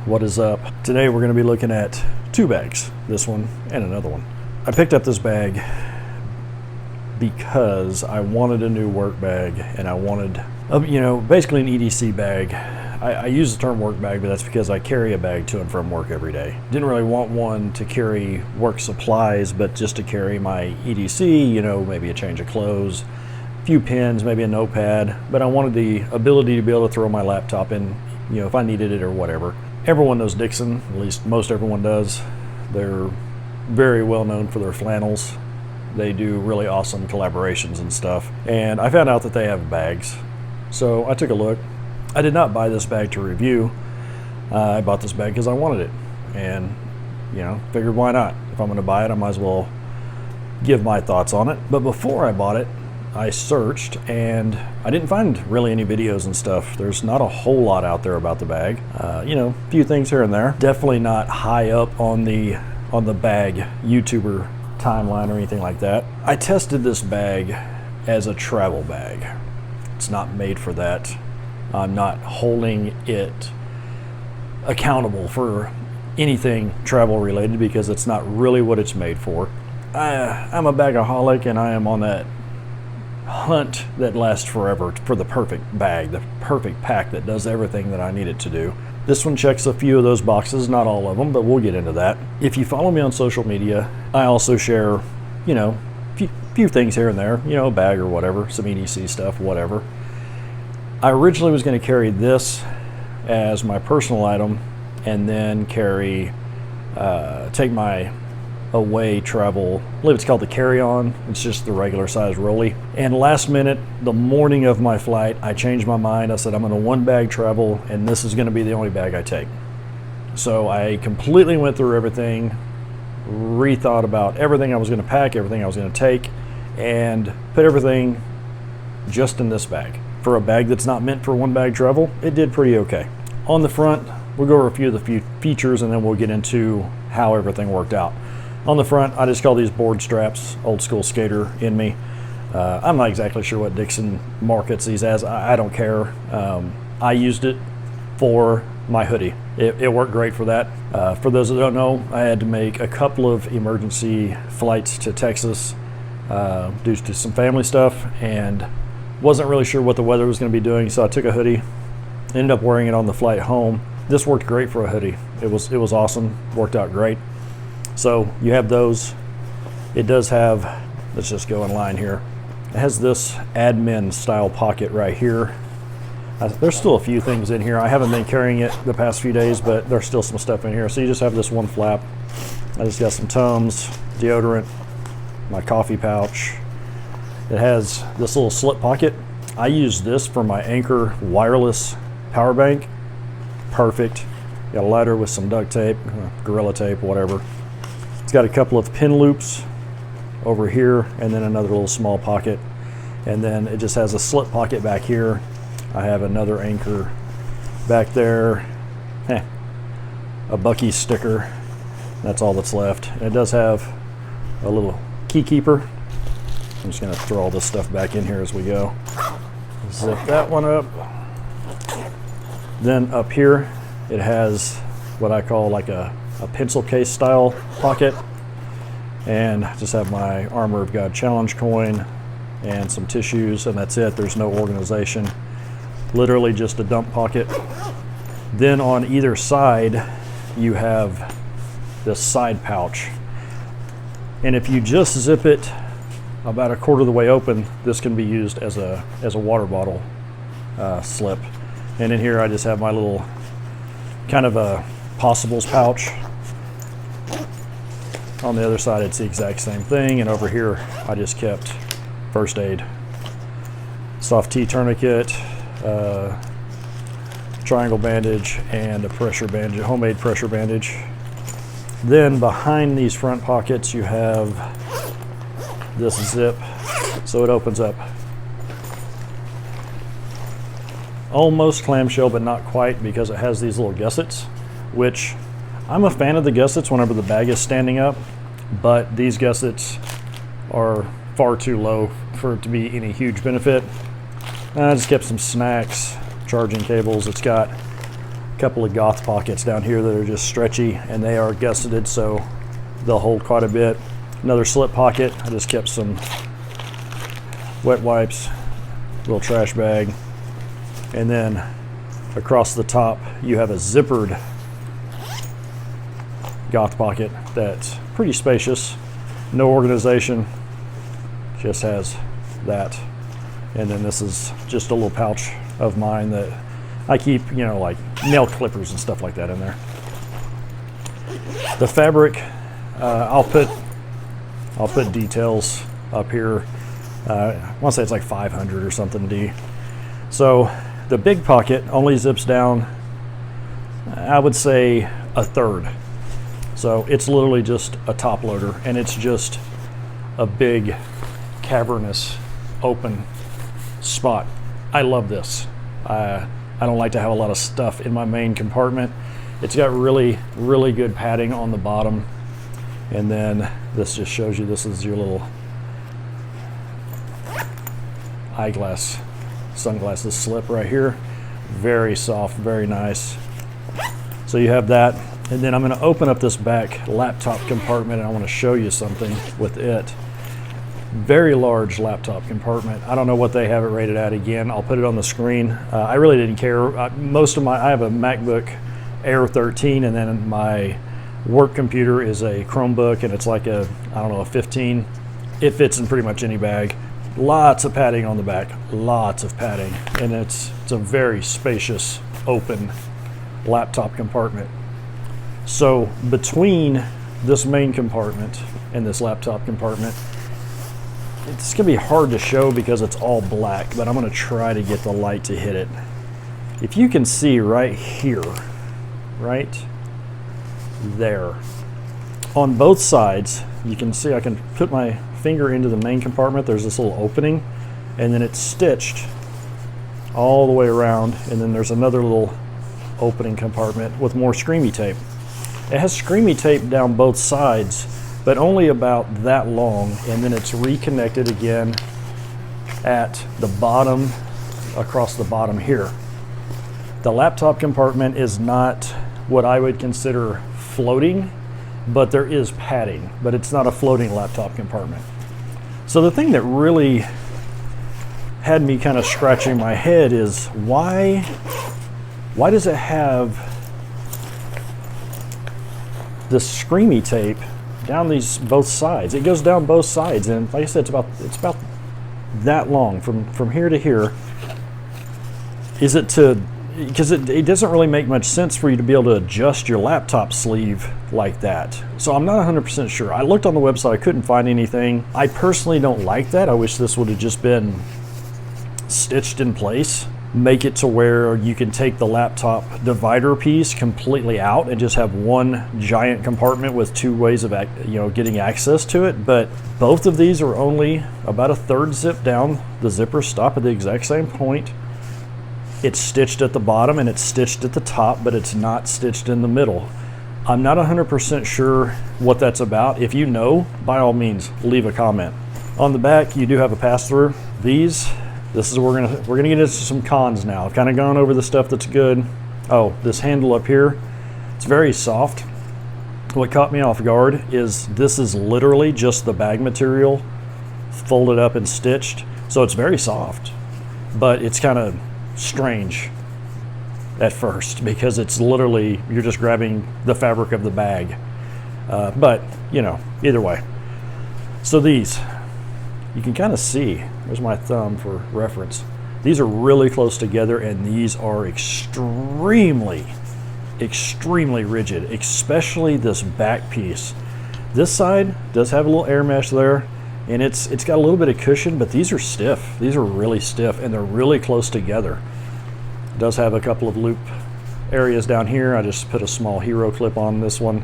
What is up? Today we're going to be looking at two bags, this one and another one. I picked up this bag because I wanted a new work bag, and I wanted, basically an EDC bag. I use the term work bag, but that's because I carry a bag to and from work every day. Didn't really want one to carry work supplies, but just to carry my EDC, maybe a change of clothes, a few pens, maybe a notepad, but I wanted the ability to be able to throw my laptop in, if I needed it or whatever. Everyone knows Dixxon, at least most everyone does. They're very well known for their flannels. They do really awesome collaborations and stuff. And I found out that they have bags. So I took a look. I did not buy this bag to review. I bought this bag because I wanted it. And, figured why not? If I'm going to buy it, I might as well give my thoughts on it. But before I bought it, I searched and I didn't find really any videos and stuff. There's not a whole lot out there about the bag. A few things here and there. Definitely not high up on the bag YouTuber timeline or anything like that. I tested this bag as a travel bag. It's not made for that. I'm not holding it accountable for anything travel related because it's not really what it's made for. I'm a bagaholic, and I am on that hunt that lasts forever for the perfect bag, the perfect pack that does everything that I need it to do. This one checks a few of those boxes, not all of them, but we'll get into that. If you follow me on social media, I also share, few things here and there, a bag or whatever, some EDC stuff, whatever. I originally was going to carry this as my personal item and then take my away travel, I believe it's called the carry-on. It's just the regular size rolly. And last minute, the morning of my flight, I changed my mind. I said I'm going to one bag travel, and this is going to be the only bag I take. So I completely went through everything, rethought about everything I was going to pack, everything I was going to take, and put everything just in this bag. For a bag that's not meant for one bag travel, it did pretty okay. On the front, we'll go over a few of the features, and then we'll get into how everything worked out. On the front, I just call these board straps, old school skater in me. I'm not exactly sure what Dixxon markets these as. I don't care. I used it for my hoodie. It worked great for that. For those that don't know, I had to make a couple of emergency flights to Texas due to some family stuff, and wasn't really sure what the weather was going to be doing, so I took a hoodie, ended up wearing it on the flight home. This worked great for a hoodie. It was awesome, worked out great. So you have those. It does have, let's just go in line here. It has this admin style pocket right here. There's still a few things in here. I haven't been carrying it the past few days, but there's still some stuff in here. So you just have this one flap. I just got some Tums, deodorant, my coffee pouch. It has this little slip pocket. I use this for my Anchor wireless power bank. Perfect. Got a lighter with some duct tape, Gorilla tape, whatever. It's got a couple of pin loops over here, and then another little small pocket, and then it just has a slip pocket back here. I have another Anchor back there, a Bucky sticker. That's all that's left. And it does have a little key keeper. I'm just going to throw all this stuff back in here as we go. Zip that one up. Then up here it has what I call like a pencil case style pocket, and I just have my Armor of God challenge coin and some tissues, and that's it. There's no organization, literally just a dump pocket. Then on either side you have this side pouch, and if you just zip it about a quarter of the way open, this can be used as a water bottle slip. And in here I just have my little kind of a possibles pouch. On the other side it's the exact same thing, and over here I just kept first aid, soft T tourniquet, triangle bandage, and a pressure bandage, a homemade pressure bandage. Then behind these front pockets you have this zip, so it opens up almost clamshell, but not quite, because it has these little gussets, which I'm a fan of the gussets whenever the bag is standing up, but these gussets are far too low for it to be any huge benefit. I just kept some snacks, charging cables. It's got A couple of goth pockets down here that are just stretchy, and they are gusseted, so they'll hold quite a bit. Another slip pocket. I just kept some wet wipes, little trash bag, and then across the top you have a zippered goth pocket that's pretty spacious. No organization, just has that. And then this is just a little pouch of mine that I keep, you know, like nail clippers and stuff like that in there. The fabric, I'll put details up here. I want to say it's like 500 or something D. So the big pocket only zips down, I would say, a third. So it's literally just a top loader, and it's just a big cavernous open spot. I love this. I don't like to have a lot of stuff in my main compartment. It's got really good padding on the bottom, and then this just shows you this is your little eyeglass sunglasses slip right here. Very soft, very nice. So you have that, and then I'm going to open up this back laptop compartment, and I want to show you something with it. Very large laptop compartment. I don't know what they have it rated at. Again, I'll put it on the screen. I really didn't care. I have a MacBook Air 13, and then my work computer is a Chromebook, and it's like a, I don't know, a 15. It fits in pretty much any bag. Lots of padding on the back, lots of padding, and it's a very spacious, open laptop compartment. So between this main compartment and this laptop compartment, it's going to be hard to show because it's all black, but I'm going to try to get the light to hit it. If you can see right here, right there, on both sides, you can see I can put my finger into the main compartment. There's this little opening, and then it's stitched all the way around, and then there's another little opening compartment with more screamy tape. It has screamy tape down both sides, but only about that long, and then it's reconnected again at the bottom, across the bottom here. The laptop compartment is not what I would consider floating, but there is padding, but it's not a floating laptop compartment. So the thing that really had me kind of scratching my head is why does it have this screamy tape down these both sides? It goes down both sides, and like I said, it's about that long from here to here. Is it to, because it doesn't really make much sense for you to be able to adjust your laptop sleeve like that. So I'm not 100% sure. I looked on the website, I couldn't find anything. I personally don't like that. I wish this would have just been stitched in place. Make it to where you can take the laptop divider piece completely out and just have one giant compartment with two ways of getting access to it. But both of these are only about a third zip down. The zippers stop at the exact same point. It's stitched at the bottom and it's stitched at the top, but it's not stitched in the middle. I'm not 100% sure what that's about. If you know, by all means, leave a comment. On the back, you do have a pass-through. This is where we're gonna get into some cons now. I've kind of gone over the stuff that's good. Oh, this handle up here, it's very soft. What caught me off guard is this is literally just the bag material folded up and stitched. So it's very soft, but it's kind of strange at first because it's literally, you're just grabbing the fabric of the bag. But, either way. So these, you can kind of see, there's my thumb for reference. These are really close together, and these are extremely rigid, especially this back piece. This side does have a little air mesh there, and it's got a little bit of cushion, but these are stiff. These are really stiff, and they're really close together. It does have a couple of loop areas down here. I just put a small hero clip on this one.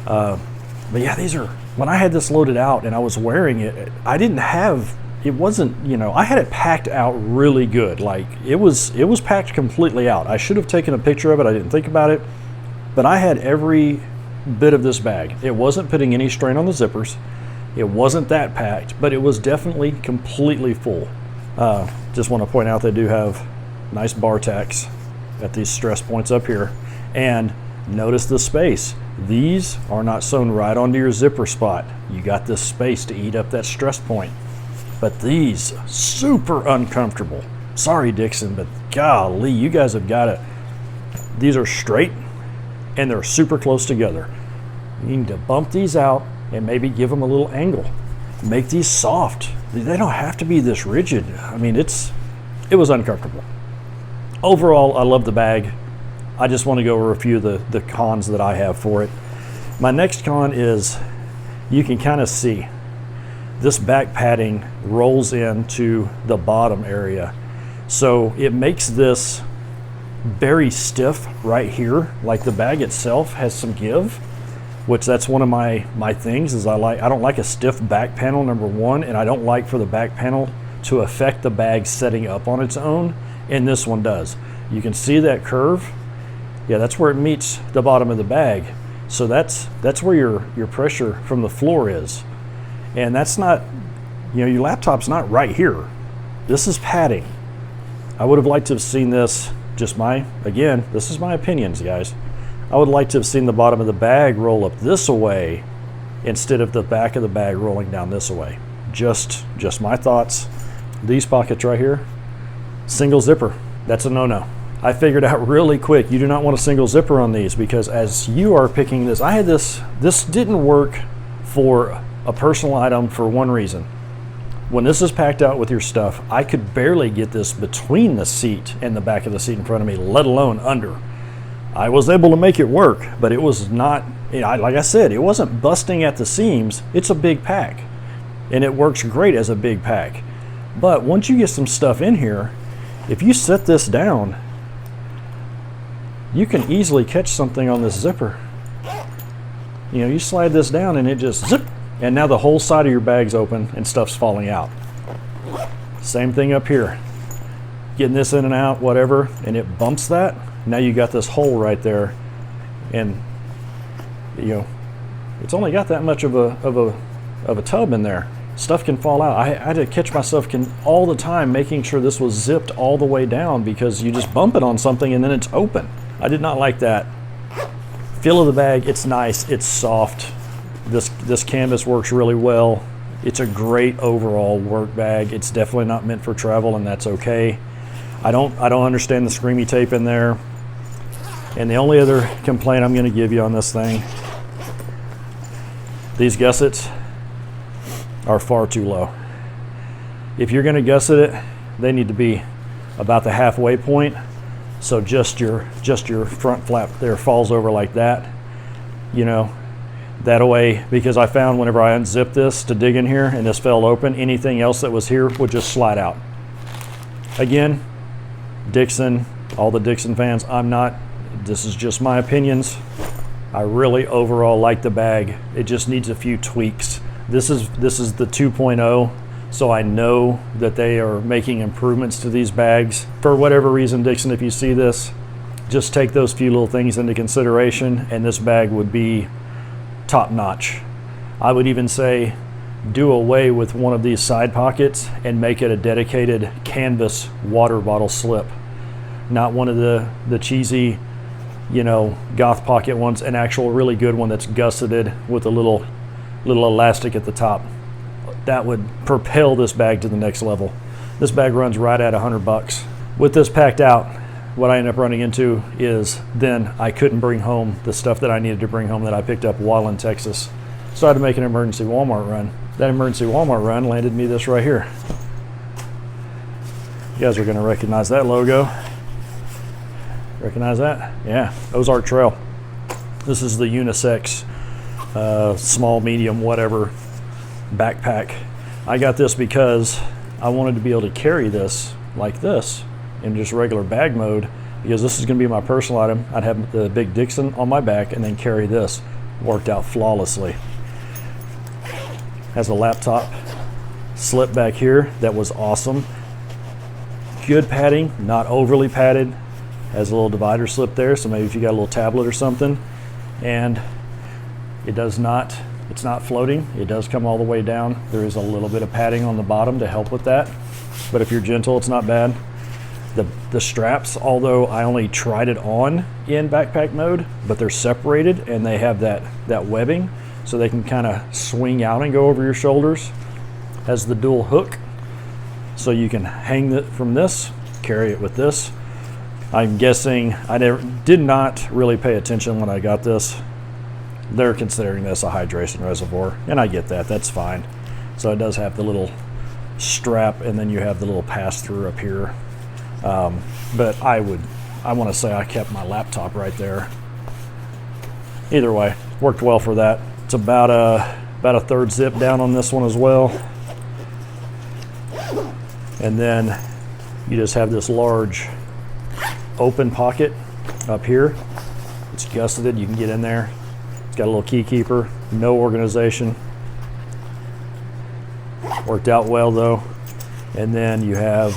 But yeah, these are, when I had this loaded out and I was wearing it, I didn't have, it wasn't, I had it packed out really good. Like it was packed completely out. I should have taken a picture of it. I didn't think about it, but I had every bit of this bag. It wasn't putting any strain on the zippers. It wasn't that packed, but it was definitely completely full. Just want to point out they do have nice bar tacks at these stress points up here. And notice the space. These are not sewn right onto your zipper spot. You got this space to eat up that stress point. But these, super uncomfortable. Sorry, Dixxon, but golly, you guys have got to. These are straight and they're super close together. You need to bump these out and maybe give them a little angle. Make these soft. They don't have to be this rigid. I mean, it was uncomfortable. Overall, I love the bag. I just want to go over a few of the cons that I have for it. My next con is, you can kind of see this back padding rolls into the bottom area. So it makes this very stiff right here. Like the bag itself has some give, which that's one of my things is I don't like a stiff back panel, number one, and I don't like for the back panel to affect the bag setting up on its own, and this one does. You can see that curve. Yeah, that's where it meets the bottom of the bag. So that's where your pressure from the floor is. And that's not, your laptop's not right here. This is padding. I would have liked to have seen this, again, this is my opinions, guys. I would like to have seen the bottom of the bag roll up this way instead of the back of the bag rolling down this way. Just my thoughts. These pockets right here, single zipper, that's a no-no. I figured out really quick, you do not want a single zipper on these, because as you are picking this, I had this didn't work for a personal item for one reason. When this is packed out with your stuff, I could barely get this between the seat and the back of the seat in front of me, let alone under. I was able to make it work, but it was not, like I said, it wasn't busting at the seams. It's a big pack, and it works great as a big pack. But once you get some stuff in here, if you set this down, you can easily catch something on this zipper. You slide this down and it just zip, and now the whole side of your bag's open and stuff's falling out. Same thing up here. Getting this in and out, whatever, and it bumps that. Now you got this hole right there, and it's only got that much of a tub in there. Stuff can fall out. I had to catch myself all the time making sure this was zipped all the way down, because you just bump it on something and then it's open. I did not like that. Feel of the bag, it's nice, it's soft. This canvas works really well. It's a great overall work bag. It's definitely not meant for travel, and that's okay. I don't understand the screamy tape in there. And the only other complaint I'm going to give you on this thing, these gussets are far too low. If you're going to gusset it, they need to be about the halfway point. So just your front flap there falls over like that, that way, because I found whenever I unzipped this to dig in here and this fell open, anything else that was here would just slide out. Again, Dixxon, all the Dixxon fans, this is just my opinions. I really overall like the bag. It just needs a few tweaks. This is the 2.0. So I know that they are making improvements to these bags. For whatever reason, Dixxon, if you see this, just take those few little things into consideration and this bag would be top notch. I would even say do away with one of these side pockets and make it a dedicated canvas water bottle slip. Not one of the cheesy, goth pocket ones, an actual really good one that's gusseted with a little elastic at the top. That would propel this bag to the next level. This bag runs right at $100. With this packed out, what I end up running into is then I couldn't bring home the stuff that I needed to bring home that I picked up while in Texas. So I had to make an emergency Walmart run. That emergency Walmart run landed me this right here. You guys are gonna recognize that logo. Recognize that? Yeah, Ozark Trail. This is the unisex, small, medium, whatever, backpack. I got this because I wanted to be able to carry this like this in just regular bag mode, because this is going to be my personal item. I'd have the big Dixxon on my back and then carry this. Worked out flawlessly. Has a laptop slip back here that was awesome. Good padding, not overly padded. Has a little divider slip there, so maybe if you got a little tablet or something. And it's not floating. It does come all the way down. There is a little bit of padding on the bottom to help with that, but if you're gentle, it's not bad. the straps, although I only tried it on in backpack mode, but they're separated and they have that webbing, so they can kind of swing out and go over your shoulders. Has the dual hook, so you can hang it from this, carry it with this. I'm guessing, did not really pay attention when I got this. They're considering this a hydration reservoir, and I get that, that's fine. So it does have the little strap, and then you have the little pass-through up here. But I want to say I kept my laptop right there. Either way, worked well for that. It's about a third zip down on this one as well. And then you just have this large open pocket up here. It's gusseted, you can get in there. It's got a little key keeper, no organization. Worked out well though. And then you have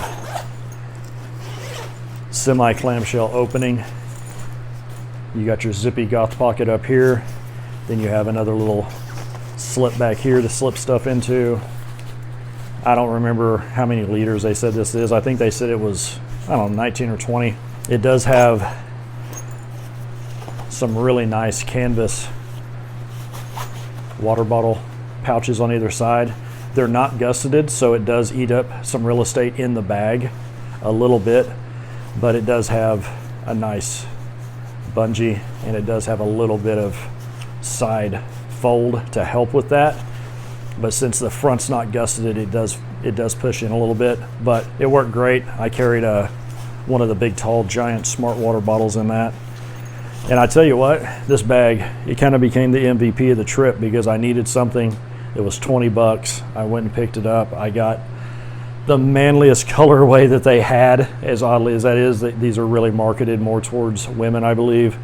semi clamshell opening. You got your zippy goth pocket up here. Then you have another little slip back here to slip stuff into. I don't remember how many liters they said this is. I think they said it was, I don't know, 19 or 20. It does have some really nice canvas water bottle pouches on either side. They're not gusseted, so it does eat up some real estate in the bag a little bit, but it does have a nice bungee, and it does have a little bit of side fold to help with that. But since the front's not gusseted, it does push in a little bit, but it worked great. I carried one of the big, tall, giant smart water bottles in that. And I tell you what, this bag, it kind of became the MVP of the trip because I needed something. It was 20 bucks. I went and picked it up. I got the manliest colorway that they had, as oddly as that is. These are really marketed more towards women, I believe.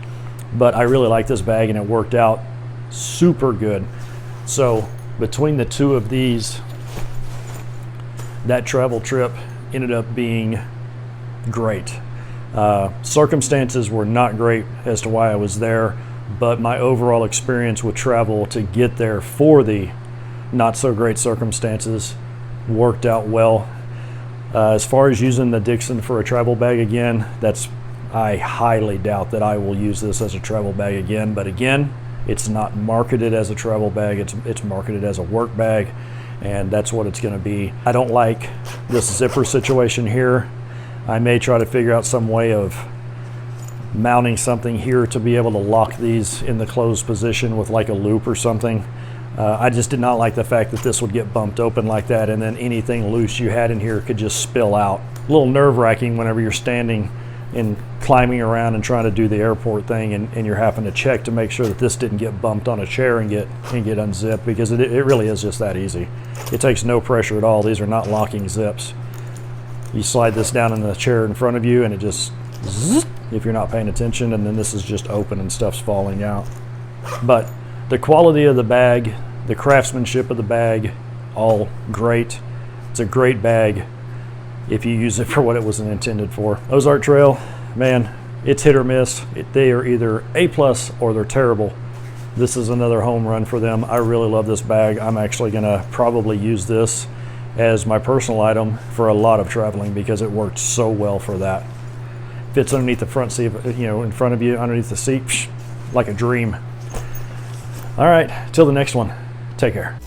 But I really like this bag, and it worked out super good. So between the two of these, that travel trip ended up being great. Circumstances were not great as to why I was there, but my overall experience with travel to get there for the not so great circumstances worked out well. As far as using the Dixxon for a travel bag again, I highly doubt that I will use this as a travel bag again. But again, it's not marketed as a travel bag, it's marketed as a work bag, and that's what it's going to be. I don't like this zipper situation here. I may try to figure out some way of mounting something here to be able to lock these in the closed position with like a loop or something. I just did not like the fact that this would get bumped open like that, and then anything loose you had in here could just spill out. A little nerve-wracking whenever you're standing and climbing around and trying to do the airport thing, and you're having to check to make sure that this didn't get bumped on a chair and get unzipped, because it really is just that easy. It takes no pressure at all. These are not locking zips. You slide this down in the chair in front of you, and it just zzz, if you're not paying attention, and then this is just open and stuff's falling out. But the quality of the bag, the craftsmanship of the bag, all great. It's a great bag if you use it for what it was intended for. Ozark Trail, man, it's hit or miss. They are either A+ or they're terrible. This is another home run for them. I really love this bag. I'm actually gonna probably use this as my personal item for a lot of traveling because it worked so well for that. Fits underneath the front seat, in front of you, underneath the seat, like a dream. All right, till the next one, take care.